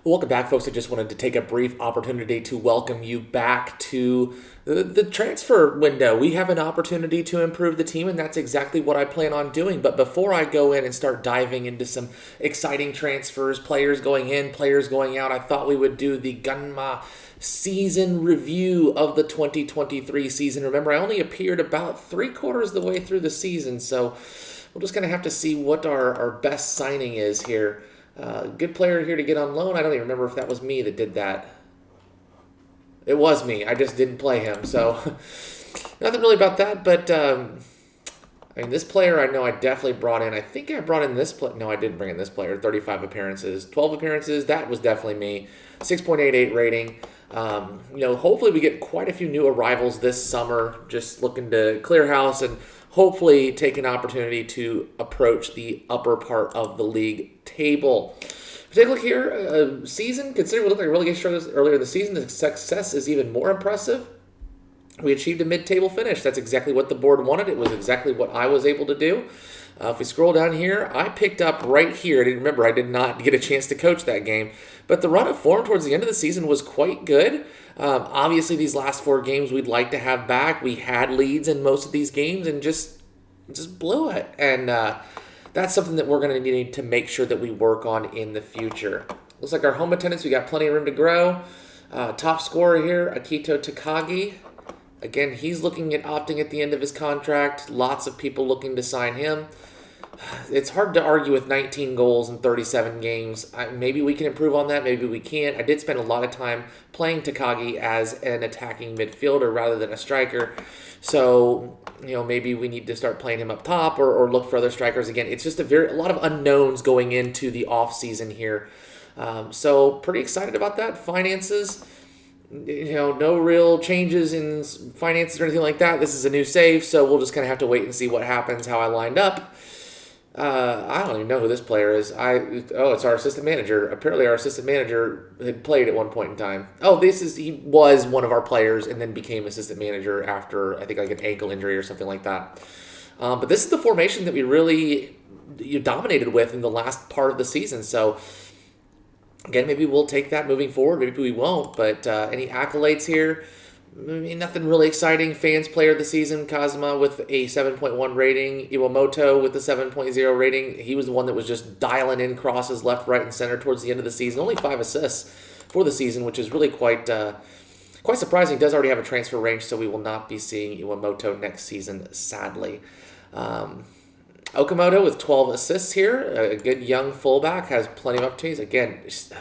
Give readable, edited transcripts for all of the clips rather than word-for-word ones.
Welcome back, folks. I just wanted to take a brief opportunity to welcome you back to the transfer window. We have an opportunity to improve the team, and that's exactly what I plan on doing. But before I go in and start diving into some exciting transfers, players going in, players going out, I thought we would do the Gunma season review of the 2023 season. Remember, I only appeared about three-quarters of the way through the season, so we're just going to have to see what our best signing is here. Good player here to get on loan. I don't even remember if that was me that did that. It was me. I just didn't play him. So nothing really about that. But I mean, this player I know I definitely brought in. I think I brought in this player. No, I didn't bring in this player. 35 appearances, 12 appearances. That was definitely me. 6.88 rating. Hopefully we get quite a few new arrivals this summer. Just looking to clear house and hopefully take an opportunity to approach the upper part of the league table. Take a look here. Season, considering we looked like relegation struggles earlier in the season, the success is even more impressive. We achieved a mid-table finish. That's exactly what the board wanted. It was exactly what I was able to do. If we scroll down here, I picked up right here. Remember, I did not get a chance to coach that game. But the run of form towards the end of the season was quite good. Obviously, these last four games we'd like to have back. We had leads in most of these games and just blew it. And that's something that we're going to need to make sure that we work on in the future. Looks like our home attendance, we got plenty of room to grow. Top scorer here, Akito Takagi. Again, he's looking at opting at the end of his contract. Lots of people looking to sign him. It's hard to argue with 19 goals in 37 games. Maybe we can improve on that. Maybe we can't. I did spend a lot of time playing Takagi as an attacking midfielder rather than a striker. So, maybe we need to start playing him up top or look for other strikers. Again, it's just a lot of unknowns going into the off season here. So pretty excited about that. Finances. No real changes in finances or anything like that. This is a new save, so we'll just kind of have to wait and see what happens, how I lined up. I don't even know who this player is. It's our assistant manager. Apparently our assistant manager had played at one point in time. He was one of our players and then became assistant manager after, I think, like an ankle injury or something like that. But this is the formation that we really dominated with in the last part of the season, so again, maybe we'll take that moving forward. Maybe we won't. But any accolades here? Nothing really exciting. Fans player of the season, Kazuma with a 7.1 rating. Iwamoto with the 7.0 rating. He was the one that was just dialing in crosses left, right, and center towards the end of the season. Only 5 assists for the season, which is really quite surprising. He does already have a transfer range, so we will not be seeing Iwamoto next season, sadly. Okamoto with 12 assists here. A good young fullback, has plenty of opportunities. Again, it's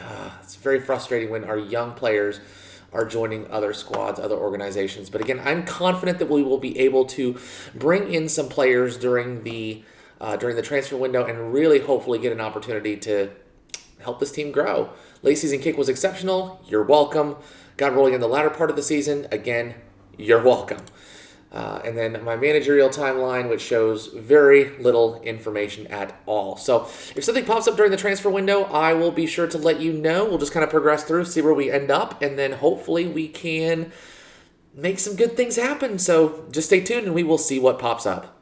very frustrating when our young players are joining other squads, other organizations. But again, I'm confident that we will be able to bring in some players during the transfer window and really hopefully get an opportunity to help this team grow. Late season kick was exceptional. You're welcome. Got rolling in the latter part of the season. Again, you're welcome. And then my managerial timeline, which shows very little information at all. So if something pops up during the transfer window, I will be sure to let you know. We'll just kind of progress through, see where we end up, and then hopefully we can make some good things happen. So just stay tuned and we will see what pops up.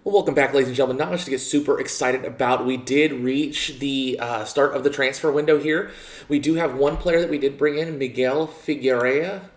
Well, welcome back, ladies and gentlemen. Not much to get super excited about. We did reach the start of the transfer window here. We do have one player that we did bring in, Miguel Figuera,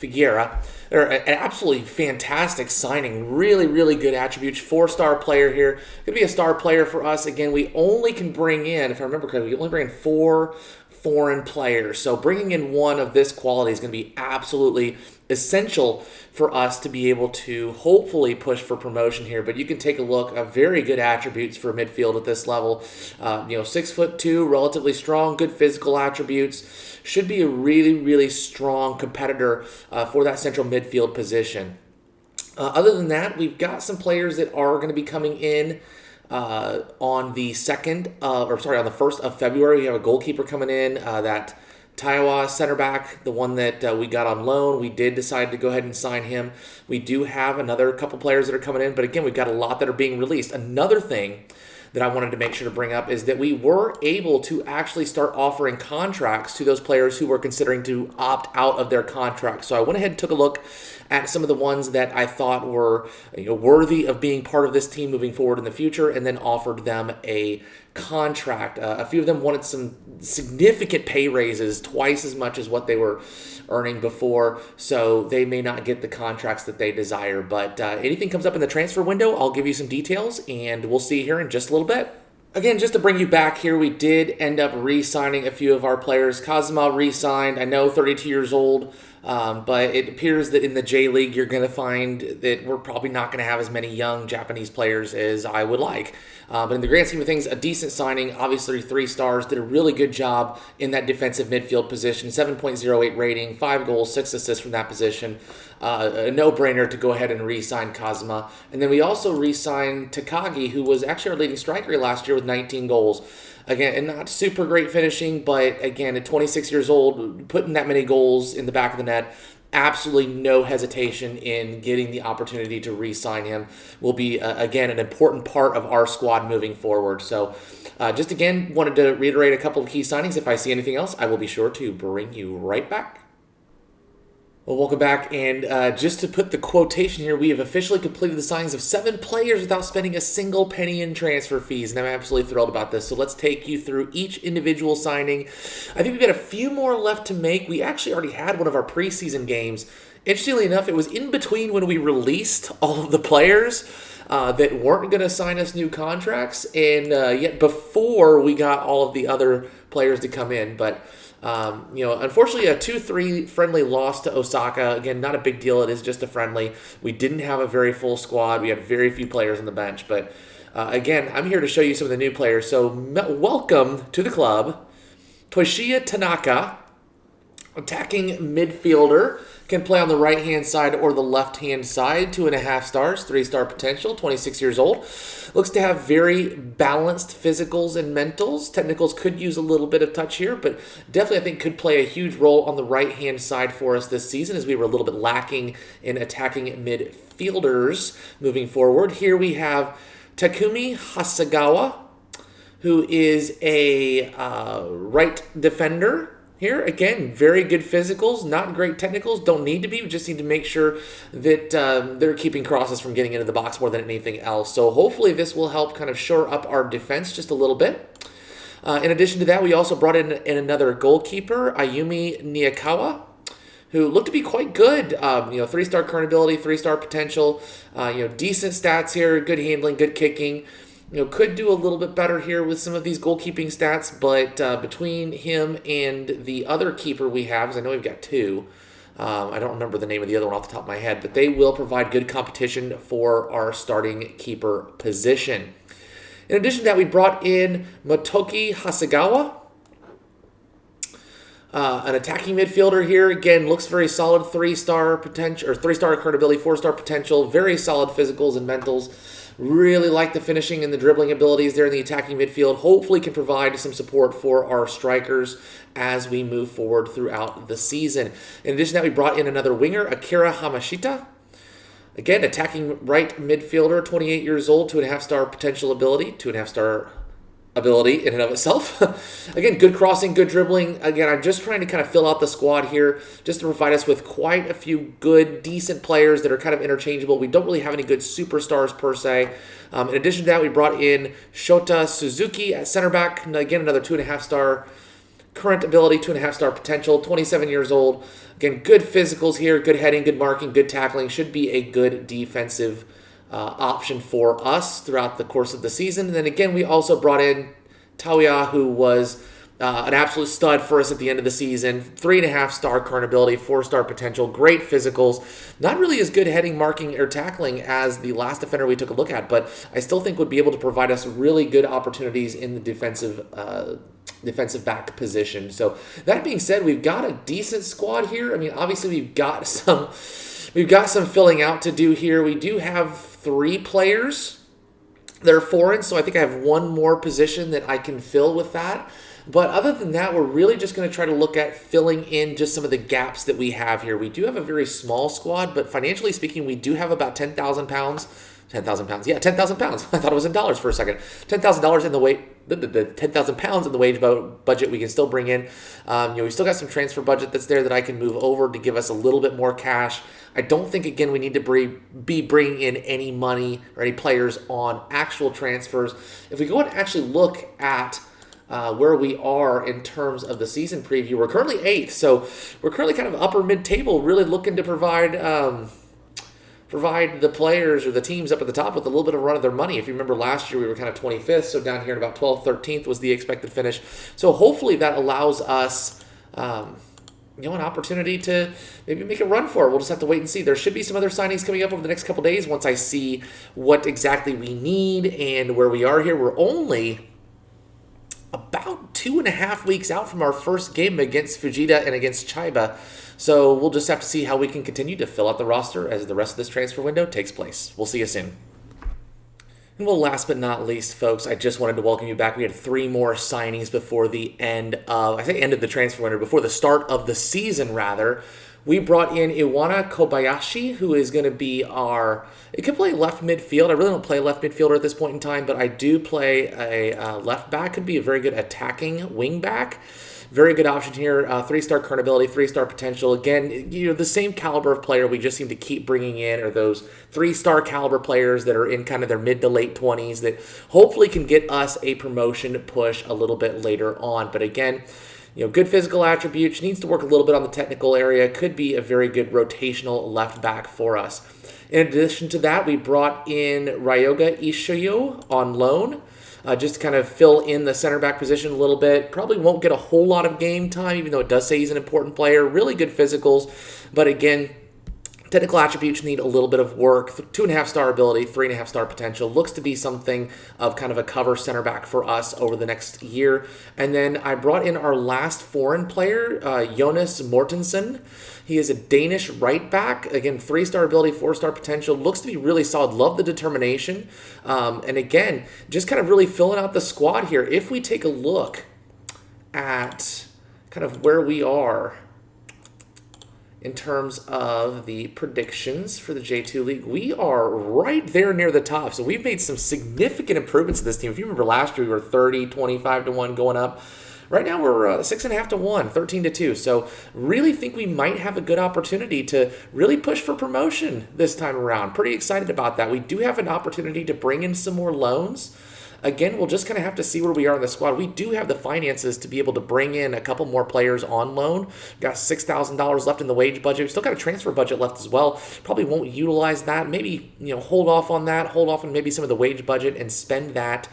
they're an absolutely fantastic signing. Really, really good attributes. 4-star player here. Going to be a star player for us. Again, we only can bring in, if I remember correctly, we only bring in 4 foreign players. So bringing in one of this quality is going to be absolutely essential for us to be able to hopefully push for promotion here. But you can take a look at very good attributes for midfield at this level. 6'2", relatively strong, good physical attributes. Should be a really, really strong competitor for that central midfield position. Other than that, we've got some players that are going to be coming in on the 1st of February. We have a goalkeeper coming in, that Taiwa center back, the one that we got on loan. We did decide to go ahead and sign him. We do have another couple players that are coming in, but again, we've got a lot that are being released. Another thing that I wanted to make sure to bring up is that we were able to actually start offering contracts to those players who were considering to opt out of their contract. So I went ahead and took a look at some of the ones that I thought were worthy of being part of this team moving forward in the future, and then offered them a contract. A few of them wanted some significant pay raises, twice as much as what they were earning before, so they may not get the contracts that they desire. But anything comes up in the transfer window, I'll give you some details, and we'll see here in just a little bit. Again, just to bring you back here, we did end up re-signing a few of our players. Kazuma re-signed, I know 32 years old, but it appears that in the J League, you're going to find that we're probably not going to have as many young Japanese players as I would like. But in the grand scheme of things, a decent signing. Obviously, 3 stars, did a really good job in that defensive midfield position. 7.08 rating, 5 goals, 6 assists from that position. A no-brainer to go ahead and re-sign Kazuma. And then we also re-signed Takagi, who was actually our leading striker last year with 19 goals. Again, and not super great finishing, but again, at 26 years old, putting that many goals in the back of the net, absolutely no hesitation in getting the opportunity to re-sign him. Will be, again, an important part of our squad moving forward. So just again, wanted to reiterate a couple of key signings. If I see anything else, I will be sure to bring you right back. Well, welcome back, and just to put the quotation here, we have officially completed the signings of 7 players without spending a single penny in transfer fees, and I'm absolutely thrilled about this. So let's take you through each individual signing. I think we've got a few more left to make. We actually already had one of our preseason games. Interestingly enough, it was in between when we released all of the players that weren't going to sign us new contracts, and yet before we got all of the other players to come in, but unfortunately, a 2-3 friendly loss to Osaka. Again, not a big deal. It is just a friendly. We didn't have a very full squad. We had very few players on the bench. But again, I'm here to show you some of the new players. So welcome to the club, Toshiya Tanaka, attacking midfielder. Can play on the right-hand side or the left-hand side. 2.5 stars, 3-star potential, 26 years old. Looks to have very balanced physicals and mentals. Technicals could use a little bit of touch here, but definitely I think could play a huge role on the right-hand side for us this season, as we were a little bit lacking in attacking midfielders moving forward. Here we have Takumi Hasegawa, who is a right defender. Here, again, very good physicals, not great technicals, don't need to be. We just need to make sure that they're keeping crosses from getting into the box more than anything else. So hopefully this will help kind of shore up our defense just a little bit. In addition to that, we also brought in another goalkeeper, Ayumi Niyakawa, who looked to be quite good. 3-star current ability, 3-star potential, decent stats here, good handling, good kicking. Could do a little bit better here with some of these goalkeeping stats, but between him and the other keeper we have, because I know we've got 2, I don't remember the name of the other one off the top of my head, but they will provide good competition for our starting keeper position. In addition to that, we brought in Motoki Hasegawa, an attacking midfielder here. Again, looks very solid, 3-star potential, or 3-star current ability, 4-star potential, very solid physicals and mentals. Really like the finishing and the dribbling abilities there in the attacking midfield. Hopefully can provide some support for our strikers as we move forward throughout the season. In addition to that, we brought in another winger, Akira Hamashita. Again, attacking right midfielder, 28 years old, 2.5-star potential ability, 2.5-star ability in and of itself. Again, good crossing, good dribbling. Again, I'm just trying to kind of fill out the squad here just to provide us with quite a few good, decent players that are kind of interchangeable. We don't really have any good superstars per se. In addition to that, we brought in Shota Suzuki at center back. Again, another 2.5-star current ability, 2.5-star potential, 27 years old. Again, good physicals here, good heading, good marking, good tackling. Should be a good defensive option for us throughout the course of the season. And then again, we also brought in Taoya, who was an absolute stud for us at the end of the season. 3.5-star current ability, 4-star potential, great physicals. Not really as good heading, marking, or tackling as the last defender we took a look at, but I still think would be able to provide us really good opportunities in the defensive back position. So that being said, we've got a decent squad here. I mean, obviously we've got some filling out to do here. We do have 3 players that are foreign, so I think I have one more position that I can fill with that. But other than that, we're really just going to try to look at filling in just some of the gaps that we have here. We do have a very small squad, but financially speaking, we do have about £10,000 £10,000. Yeah, £10,000. I thought it was in dollars for a second. $10,000 in the 10,000 pounds in the wage budget we can still bring in. We still got some transfer budget that's there that I can move over to give us a little bit more cash. I don't think, again, we need to be bringing in any money or any players on actual transfers. If we go and actually look at where we are in terms of the season preview, we're currently 8th, so we're currently kind of upper mid-table, really looking to provide the players or the teams up at the top with a little bit of a run of their money. If you remember last year, we were kind of 25th, so down here at about 12th, 13th was the expected finish. So hopefully that allows us an opportunity to maybe make a run for it. We'll just have to wait and see. There should be some other signings coming up over the next couple days once I see what exactly we need and where we are here. We're only about 2.5 weeks out from our first game against Fujita and against Chiba. So we'll just have to see how we can continue to fill out the roster as the rest of this transfer window takes place. We'll see you soon. And well, last but not least, folks, I just wanted to welcome you back. We had 3 more signings before the end of the transfer window, before the start of the season, rather. We brought in Iwana Kobayashi, who is going to be it could play left midfield. I really don't play left midfielder at this point in time, but I do play a left back. Could be a very good attacking wing back. Very good option here. 3-star current ability, 3-star potential. Again, the same caliber of player we just seem to keep bringing in are those 3-star caliber players that are in kind of their mid to late 20s that hopefully can get us a promotion push a little bit later on. But again, good physical attributes, needs to work a little bit on the technical area, could be a very good rotational left back for us. In addition to that, we brought in Ryoga Ishiyo on loan, just to kind of fill in the center back position a little bit. Probably won't get a whole lot of game time, even though it does say he's an important player. Really good physicals, but again, technical attributes need a little bit of work. 2.5-star ability, 3.5-star potential. Looks to be something of kind of a cover center back for us over the next year. And then I brought in our last foreign player, Jonas Mortensen. He is a Danish right back. Again, 3-star ability, 4-star potential. Looks to be really solid. Love the determination. And again, just kind of really filling out the squad here. If we take a look at kind of where we are in terms of the predictions for the J2 League, we are right there near the top. So we've made some significant improvements to this team. If you remember last year, we were 30, 25 to 1 going up. Right now, we're 6.5 to 1, 13 to 2. So really think we might have a good opportunity to really push for promotion this time around. Pretty excited about that. We do have an opportunity to bring in some more loans. Again, we'll just kind of have to see where we are in the squad. We do have the finances to be able to bring in a couple more players on loan. We've got $6,000 left in the wage budget. We've still got a transfer budget left as well. Probably won't utilize that. Maybe hold off on that. Hold off on maybe some of the wage budget and spend that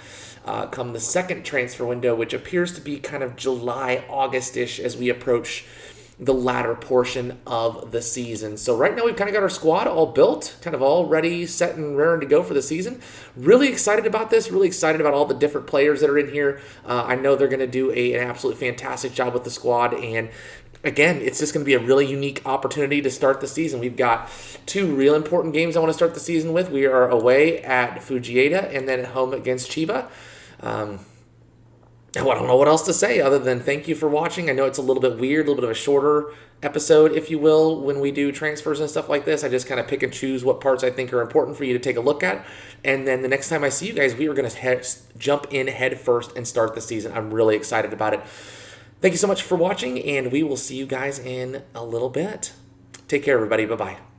come the second transfer window, which appears to be kind of July, August-ish as we approach the latter portion of the season. So right now we've kind of got our squad all built, kind of all ready, set, and raring to go for the season. Really excited about this, really excited about all the different players that are in here. I know they're going to do an absolutely fantastic job with the squad, and again, it's just going to be a really unique opportunity to start the season. We've got 2 real important games I want to start the season with. We are away at Fujita and then at home against Chiba. I don't know what else to say other than thank you for watching. I know it's a little bit weird, a little bit of a shorter episode, if you will, when we do transfers and stuff like this. I just kind of pick and choose what parts I think are important for you to take a look at. And then the next time I see you guys, we are going to jump in head first and start the season. I'm really excited about it. Thank you so much for watching, and we will see you guys in a little bit. Take care, everybody. Bye-bye.